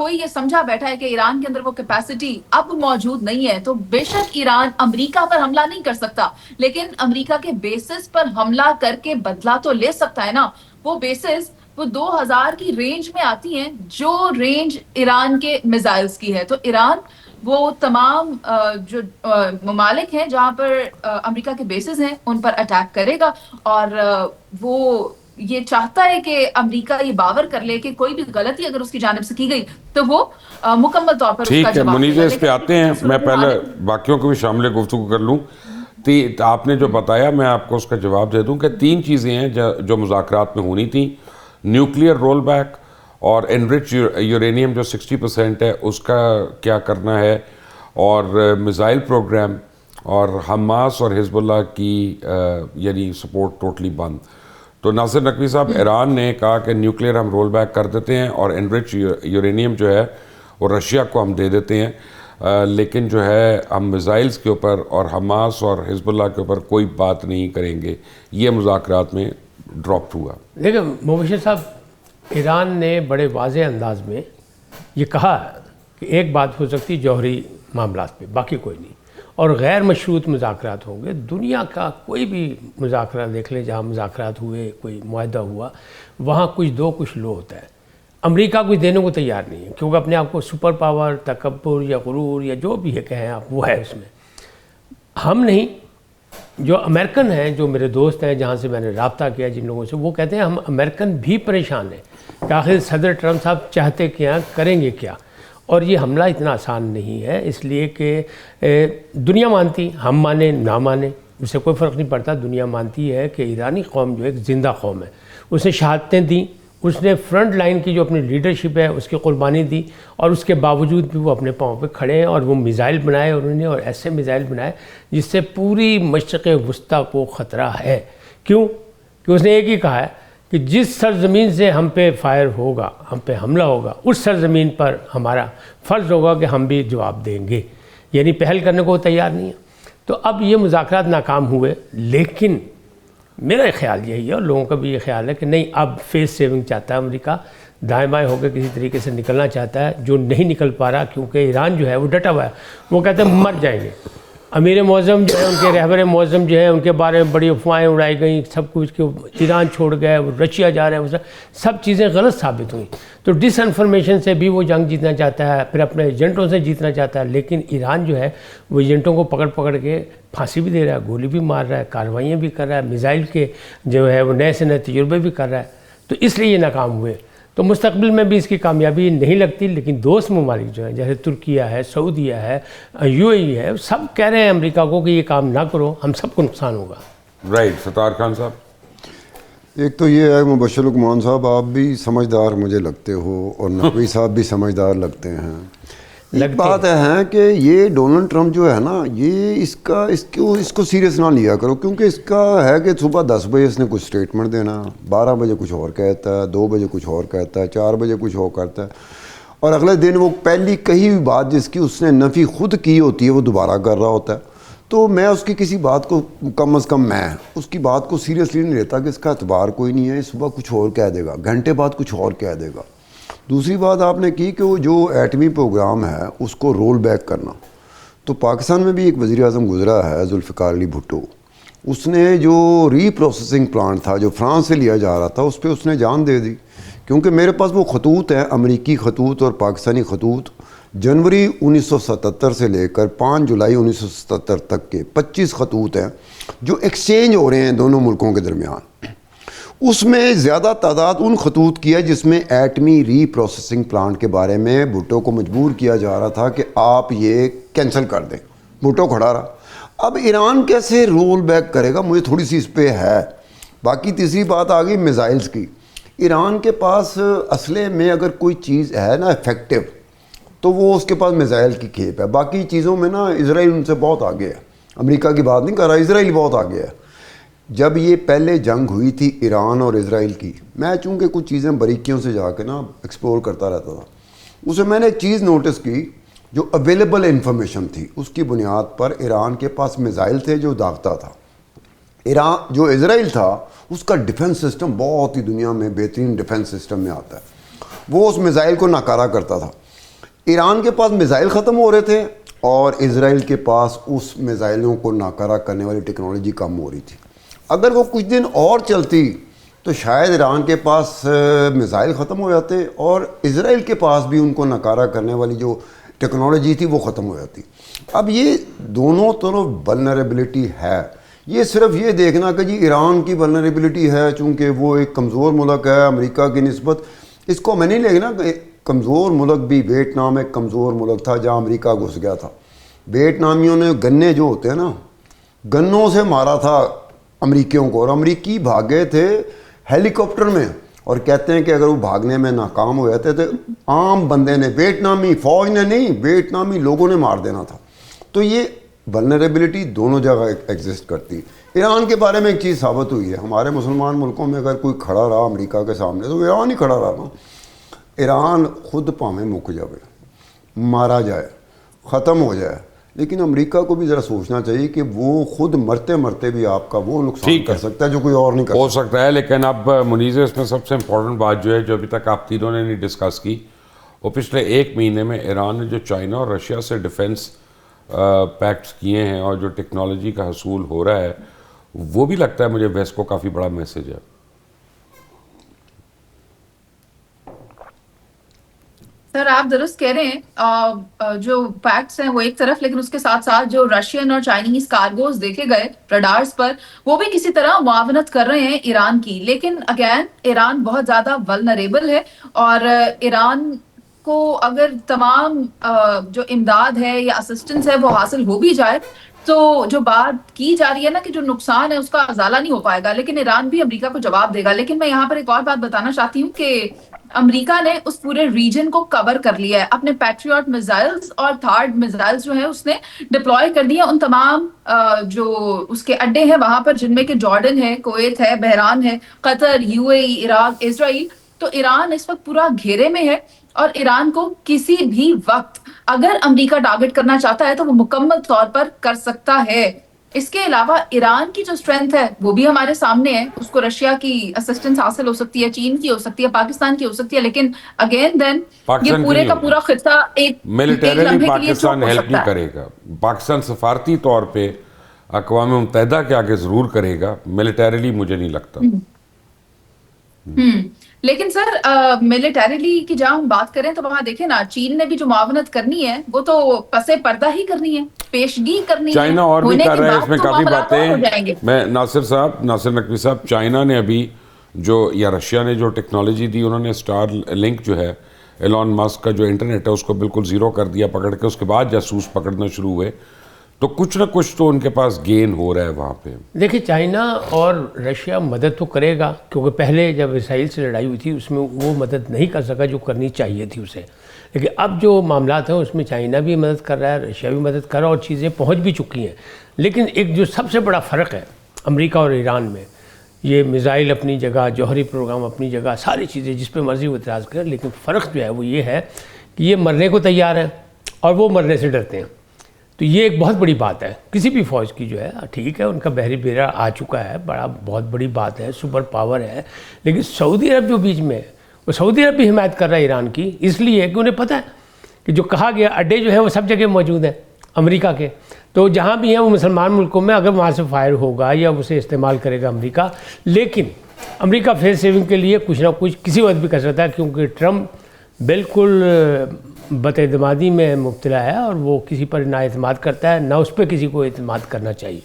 کوئی یہ سمجھا بیٹھا ہے کہ ایران کے اندر وہ کیپیسٹی اب موجود نہیں ہے، تو بے شک ایران امریکہ پر حملہ نہیں کر سکتا، لیکن امریکہ کے بیسز پر حملہ کر کے بدلہ تو لے سکتا ہے نا. وہ بیسز وہ 2000 کی رینج میں آتی ہیں، جو رینج ایران کے میزائلز کی ہے. تو ایران وہ تمام جو ممالک ہیں جہاں پر امریکہ کے بیسز ہیں ان پر اٹیک کرے گا، اور وہ یہ چاہتا ہے کہ امریکہ یہ باور کر لے کہ کوئی بھی غلطی اگر اس کی جانب سے کی گئی تو وہ مکمل طور پر اس کا ٹھیک ہے. جواب منیزہ دے گا. اس پہ آتے ہیں، میں پہلے باقیوں کو بھی شامل گفتگو کر لوں. آپ نے جو بتایا میں آپ کو اس کا جواب دے دوں کہ 3 چیزیں ہیں جو مذاکرات میں ہونی تھیں: نیوکلیئر رول بیک، اور انرچ یورینیم جو 60% ہے اس کا کیا کرنا ہے، اور میزائل پروگرام، اور حماس اور حزب اللہ کی یعنی سپورٹ ٹوٹلی بند. تو ناصر نقوی صاحب، ایران نے کہا کہ نیوکلیئر ہم رول بیک کر دیتے ہیں اور انرچ یورینیم جو ہے وہ رشیا کو ہم دے دیتے ہیں، لیکن جو ہے ہم میزائلز کے اوپر اور حماس اور حزب اللہ کے اوپر کوئی بات نہیں کریں گے. یہ مذاکرات میں ڈراپ ہوا. دیکھیں مبشر صاحب، ایران نے بڑے واضح انداز میں یہ کہا کہ ایک بات ہو سکتی جوہری معاملات پہ، باقی کوئی نہیں، اور غیر مشروط مذاکرات ہوں گے. دنیا کا کوئی بھی مذاکرہ دیکھ لیں، جہاں مذاکرات ہوئے، کوئی معاہدہ ہوا، وہاں کچھ دو کچھ لو ہوتا ہے. امریکہ کچھ دینے کو تیار نہیں ہے، کیونکہ اپنے آپ کو سپر پاور، تکبر یا غرور یا جو بھی ہے کہیں آپ، وہ ہے اس میں. ہم نہیں. جو امریکن ہیں، جو میرے دوست ہیں جہاں سے میں نے رابطہ کیا جن لوگوں سے، وہ کہتے ہیں ہم امریکن بھی پریشان ہیں کہ آخر صدر ٹرمپ صاحب چاہتے کیا، کریں گے کیا. اور یہ حملہ اتنا آسان نہیں ہے، اس لیے کہ دنیا مانتی، ہم مانیں نہ مانیں اس سے کوئی فرق نہیں پڑتا. دنیا مانتی ہے کہ ایرانی قوم جو ایک زندہ قوم ہے، اس نے شہادتیں دیں، اس نے فرنٹ لائن کی جو اپنی لیڈرشپ ہے اس کی قربانی دی، اور اس کے باوجود بھی وہ اپنے پاؤں پہ کھڑے ہیں. اور وہ میزائل بنائے انہوں نے، اور ایسے میزائل بنائے جس سے پوری مشرق وسطیٰ کو خطرہ ہے. کیوں؟ کہ اس نے ایک ہی کہا ہے کہ جس سرزمین سے ہم پہ فائر ہوگا، ہم پہ حملہ ہوگا، اس سرزمین پر ہمارا فرض ہوگا کہ ہم بھی جواب دیں گے. یعنی پہل کرنے کو تیار نہیں ہے. تو اب یہ مذاکرات ناکام ہوئے، لیکن میرا خیال یہی ہے اور لوگوں کا بھی یہ خیال ہے کہ نہیں، اب فیس سیونگ چاہتا ہے امریکہ، دائیں بائیں ہو کے کسی طریقے سے نکلنا چاہتا ہے، جو نہیں نکل پا رہا کیونکہ ایران جو ہے وہ ڈٹا ہوا ہے. وہ کہتے ہیں مر جائیں گے. امیر معظم جو ہے، ان کے رہبر معظم جو ہے، ان کے بارے میں بڑی افواہیں اڑائی گئیں، سب کچھ کہ ایران چھوڑ گئے، وہ رشیا جا رہے ہیں، سب چیزیں غلط ثابت ہوئیں. تو ڈس انفارمیشن سے بھی وہ جنگ جیتنا چاہتا ہے، پھر اپنے ایجنٹوں سے جیتنا چاہتا ہے. لیکن ایران جو ہے وہ ایجنٹوں کو پکڑ پکڑ کے پھانسی بھی دے رہا ہے، گولی بھی مار رہا ہے، کارروائیاں بھی کر رہا ہے، میزائل کے جو ہے وہ نئے سے نئے تجربے بھی کر رہا ہے. تو اس لیے یہ ناکام ہوئے. تو مستقبل میں بھی اس کی کامیابی نہیں لگتی. لیکن دوست ممالک جو ہیں جیسے ترکیہ ہے، سعودیہ ہے، یو اے ای ہے، سب کہہ رہے ہیں امریکہ کو کہ یہ کام نہ کرو، ہم سب کو نقصان ہوگا. رائٹ. ستار خان صاحب، ایک تو یہ ہے مبشر لقمان صاحب، آپ بھی سمجھدار مجھے لگتے ہو اور نقوی صاحب بھی سمجھدار لگتے ہیں. ایک بات ہے کہ یہ ڈونلڈ ٹرمپ جو ہے نا، یہ اس کو سیریس نہ لیا کرو، کیونکہ اس کا ہے کہ صبح 10 بجے اس نے کچھ سٹیٹمنٹ دینا، 12 بجے کچھ اور کہتا ہے، 2 بجے کچھ اور کہتا ہے، 4 بجے کچھ اور کرتا ہے، اور اگلے دن وہ پہلی کہی ہوئی بات جس کی اس نے نفی خود کی ہوتی ہے وہ دوبارہ کر رہا ہوتا ہے. تو میں اس کی کسی بات کو کم از کم میں اس کی بات کو سیریسلی نہیں لیتا کہ اس کا اعتبار کوئی نہیں ہے. صبح کچھ اور کہہ دے گا، گھنٹے بعد کچھ اور کہہ دے گا. دوسری بات آپ نے کی کہ وہ جو ایٹمی پروگرام ہے اس کو رول بیک کرنا. تو پاکستان میں بھی ایک وزیر اعظم گزرا ہے ذوالفقار علی بھٹو، اس نے جو ری پروسیسنگ پلانٹ تھا جو فرانس سے لیا جا رہا تھا اس پہ اس نے جان دے دی. کیونکہ میرے پاس وہ خطوط ہیں، امریکی خطوط اور پاکستانی خطوط، جنوری 1977 سے لے کر 5 جولائی 1977 تک کے 25 خطوط ہیں جو ایکسچینج ہو رہے ہیں دونوں ملکوں کے درمیان. اس میں زیادہ تعداد ان خطوط کی ہے جس میں ایٹمی ری پروسیسنگ پلانٹ کے بارے میں بھٹو کو مجبور کیا جا رہا تھا کہ آپ یہ کینسل کر دیں. بھٹو کھڑا رہا. اب ایران کیسے رول بیک کرے گا، مجھے تھوڑی سی اس پہ ہے. باقی تیسری بات آ گئی میزائلز کی. ایران کے پاس اسلحے میں اگر کوئی چیز ہے نا افیکٹو، تو وہ اس کے پاس میزائل کی کھیپ ہے. باقی چیزوں میں نا اسرائیل ان سے بہت آگے ہے. امریکہ کی بات نہیں کر رہا، اسرائیل بہت آگے ہے. جب یہ پہلے جنگ ہوئی تھی ایران اور اسرائیل کی، میں چونکہ کچھ چیزیں باریکیوں سے جا کے نا ایکسپلور کرتا رہتا تھا، اسے میں نے ایک چیز نوٹس کی جو اویلیبل انفارمیشن تھی اس کی بنیاد پر ایران کے پاس میزائل تھے جو داغتا تھا. ایران جو اسرائیل تھا اس کا ڈیفنس سسٹم بہت ہی دنیا میں بہترین ڈیفنس سسٹم میں آتا ہے. وہ اس میزائل کو ناکارہ کرتا تھا. ایران کے پاس میزائل ختم ہو رہے تھے اور اسرائیل کے پاس اس میزائلوں کو ناکارہ کرنے والی ٹیکنالوجی کم ہو رہی تھی. اگر وہ کچھ دن اور چلتی تو شاید ایران کے پاس میزائل ختم ہو جاتے اور اسرائیل کے پاس بھی ان کو ناکارہ کرنے والی جو ٹیکنالوجی تھی وہ ختم ہو جاتی. اب یہ دونوں طرف ولنریبلٹی ہے. یہ صرف یہ دیکھنا کہ جی ایران کی ولنریبلٹی ہے چونکہ وہ ایک کمزور ملک ہے امریکہ کی نسبت, اس کو میں نہیں لینا کہ کمزور ملک بھی. ویتنام ایک کمزور ملک تھا جہاں امریکہ گھس گیا تھا. ویتنامیوں نے گنے جو ہوتے ہیں نا, گنوں سے مارا تھا امریکیوں کو, اور امریکی بھاگے تھے ہیلی کاپٹر میں, اور کہتے ہیں کہ اگر وہ بھاگنے میں ناکام ہو جاتے تو عام بندے نے, ویتنامی فوج نے نہیں, ویتنامی لوگوں نے مار دینا تھا. تو یہ ولنریبلٹی دونوں جگہ ایگزسٹ کرتی. ایران کے بارے میں ایک چیز ثابت ہوئی ہے, ہمارے مسلمان ملکوں میں اگر کوئی کھڑا رہا امریکہ کے سامنے تو ایران ہی کھڑا رہا نا. ایران خود پاویں مک جائے, مارا جائے, ختم ہو جائے, لیکن امریکہ کو بھی ذرا سوچنا چاہیے کہ وہ خود مرتے مرتے بھی آپ کا وہ نقصان کر سکتا ہے جو کوئی اور نہیں کر ہو سکتا ہے. لیکن اب منیز اس میں سب سے امپورٹنٹ بات جو ہے جو ابھی تک آپ تینوں نے نہیں ڈسکس کی, وہ پچھلے 1 مہینے میں ایران نے جو چائنا اور رشیا سے ڈیفنس پیکٹس کیے ہیں اور جو ٹیکنالوجی کا حصول ہو رہا ہے, وہ بھی لگتا ہے مجھے ویسٹ کو کافی بڑا میسج ہے. سر آپ درست کہہ رہے ہیں, جو پیکٹس ہیں وہ ایک طرف, لیکن اس کے ساتھ ساتھ جو رشین اور چائنیز کارگوز دیکھے گئے ریڈارز پر وہ بھی کسی طرح معاونت کر رہے ہیں ایران کی. لیکن اگین ایران بہت زیادہ ولنریبل ہے, اور ایران کو اگر تمام جو امداد ہے یا اسسٹنس ہے وہ حاصل ہو بھی جائے تو جو بات کی جا رہی ہے نا کہ جو نقصان ہے اس کا ازالہ نہیں ہو پائے گا, لیکن ایران بھی امریکہ کو جواب دے گا. لیکن میں یہاں پر ایک اور بات بتانا چاہتی ہوں کہ امریکہ نے اس پورے ریجن کو کور کر لیا ہے. اپنے پیٹریوٹ میزائلز اور تھارڈ میزائلز جو ہیں اس نے ڈپلوائے کر دیا ان تمام جو اس کے اڈے ہیں وہاں پر, جن میں کہ جارڈن ہے, کویت ہے, بحران ہے, قطر, UAE, عراق, اسرائیل. تو ایران اس وقت پورا گھیرے میں ہے, اور ایران کو کسی بھی وقت اگر امریکہ ٹارگٹ کرنا چاہتا ہے تو وہ مکمل طور پر کر سکتا ہے. اس کے علاوہ ایران کی جو اسٹرینتھ ہے وہ بھی ہمارے سامنے ہے. اس کو رشیا کی اسسٹنس حاصل ہو سکتی ہے, چین کی ہو سکتی ہے, پاکستان کی ہو سکتی ہے, لیکن اگین دین یہ پورے کا پورا خطہ ایک ملیٹریلی پاکستان ہیلپ نہیں کرے گا. پاکستان سفارتی طور پہ اقوام متحدہ کے آگے ضرور کرے گا, ملیٹریلی مجھے نہیں لگتا. لیکن سر ملیٹریلی کی جہاں ہم بات کریں تو وہاں دیکھیں نا, چین نے بھی جو معاونت کرنی ہے وہ تو پس پردہ ہی کرنی ہے, پیشگی کرنی ہے. چائنا اور بھی کر رہا ہے, اس میں کافی باتیں. میں ناصر نقوی صاحب, چائنا نے ابھی جو یا رشیا نے جو ٹیکنالوجی دی, انہوں نے اسٹار لنک جو ہے ایلون مسک کا جو انٹرنیٹ ہے اس کو بالکل زیرو کر دیا پکڑ کے. اس کے بعد جاسوس پکڑنا شروع ہوئے, تو کچھ نہ کچھ تو ان کے پاس گین ہو رہا ہے وہاں پہ. دیکھیں چائنا اور رشیا مدد تو کرے گا, کیونکہ پہلے جب اسرائیل سے لڑائی ہوئی تھی اس میں وہ مدد نہیں کر سکا جو کرنی چاہیے تھی اسے. لیکن اب جو معاملات ہیں اس میں چائنا بھی مدد کر رہا ہے, رشیا بھی مدد کر رہا ہے, اور چیزیں پہنچ بھی چکی ہیں. لیکن ایک جو سب سے بڑا فرق ہے امریکہ اور ایران میں, یہ میزائل اپنی جگہ, جوہری پروگرام اپنی جگہ, ساری چیزیں جس پہ مرضی وہ اعتراض کریں, لیکن فرق جو ہے وہ یہ ہے کہ یہ مرنے کو تیار ہیں اور وہ مرنے سے ڈرتے ہیں. تو یہ ایک بہت بڑی بات ہے کسی بھی فوج کی جو ہے. ٹھیک ہے ان کا بحری بیڑا آ چکا ہے, بہت بڑی بات ہے, سپر پاور ہے, لیکن سعودی عرب جو بیچ میں ہے وہ سعودی عرب بھی حمایت کر رہا ہے ایران کی, اس لیے کہ انہیں پتہ ہے کہ جو کہا گیا اڈے جو ہے وہ سب جگہ موجود ہیں امریکہ کے. تو جہاں بھی ہیں وہ مسلمان ملکوں میں, اگر وہاں سے فائر ہوگا یا اسے استعمال کرے گا امریکہ, لیکن امریکہ فیس سیونگ کے لیے کچھ نہ کچھ کسی وقت بھی کر سکتا ہے, کیونکہ ٹرمپ بالکل بد اعتمادی میں مبتلا ہے اور وہ کسی پر نہ اعتماد کرتا ہے, نہ اس پہ کسی کو اعتماد کرنا چاہیے.